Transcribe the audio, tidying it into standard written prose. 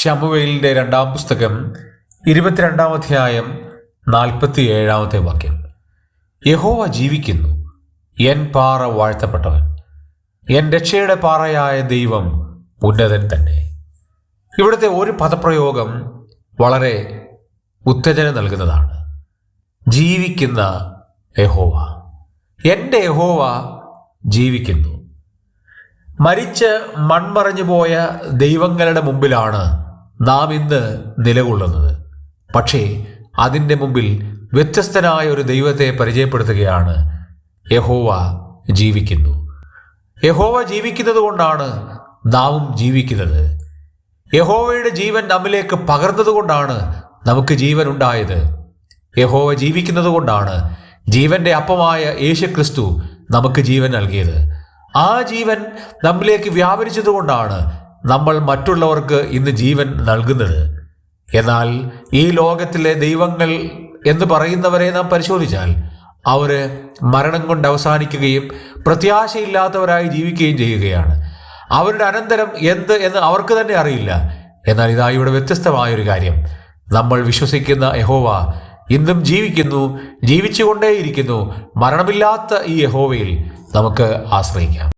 ശമൂവേലിന്റെ രണ്ടാം പുസ്തകം 22-ാം അധ്യായം 47-ാമത്തെ വാക്യം. യഹോവ ജീവിക്കുന്നു, എൻ പാറ വാഴ്ത്തപ്പെട്ടവൻ, എൻ രക്ഷയുടെ പാറയായ ദൈവം ഉന്നതൻ തന്നെ. ഇവിടുത്തെ ഒരു പദപ്രയോഗം വളരെ ഉത്തേജനം നൽകുന്നതാണ്. ജീവിക്കുന്ന യഹോവ, എൻ്റെ യഹോവ ജീവിക്കുന്നു. മരിച്ച് മൺമറഞ്ഞു പോയ ദൈവങ്ങളുടെ മുമ്പിലാണ് നാം ഇന്ന് നിലകൊള്ളുന്നത്. പക്ഷേ അതിൻ്റെ മുമ്പിൽ വ്യത്യസ്തനായ ഒരു ദൈവത്തെ പരിചയപ്പെടുത്തുകയാണ്. യഹോവ ജീവിക്കുന്നു. യഹോവ ജീവിക്കുന്നത് കൊണ്ടാണ് നാമും ജീവിക്കുന്നത്. യഹോവയുടെ ജീവൻ നമ്മിലേക്ക് പകർന്നത് കൊണ്ടാണ് നമുക്ക് ജീവൻ ഉണ്ടായത്. യഹോവ ജീവിക്കുന്നത് കൊണ്ടാണ് ജീവന്റെ അപ്പമായ യേശുക്രിസ്തു നമുക്ക് ജീവൻ നൽകിയത്. ആ ജീവൻ നമ്മിലേക്ക് വ്യാപരിച്ചതുകൊണ്ടാണ് നമ്മൾ മറ്റുള്ളവർക്ക് ഇന്ന് ജീവൻ നൽകുന്നത്. എന്നാൽ ഈ ലോകത്തിലെ ദൈവങ്ങൾ എന്ന് പറയുന്നവരെ നാം പരിശോധിച്ചാൽ അവർ മരണം കൊണ്ട് അവസാനിക്കുകയും പ്രത്യാശയില്ലാത്തവരായി ജീവിക്കുകയും ചെയ്യുകയാണ്. അവരുടെ അനന്തരം എന്ത് എന്ന് അവർക്ക് തന്നെ അറിയില്ല. എന്നാൽ ഇതാ ഇവിടെ വ്യത്യസ്തമായൊരു കാര്യം. നമ്മൾ വിശ്വസിക്കുന്ന യഹോവ ഇന്നും ജീവിക്കുന്നു, ജീവിച്ചുകൊണ്ടേയിരിക്കുന്നു. മരണമില്ലാത്ത ഈ യഹോവയിൽ നമുക്ക് ആശ്രയിക്കാം.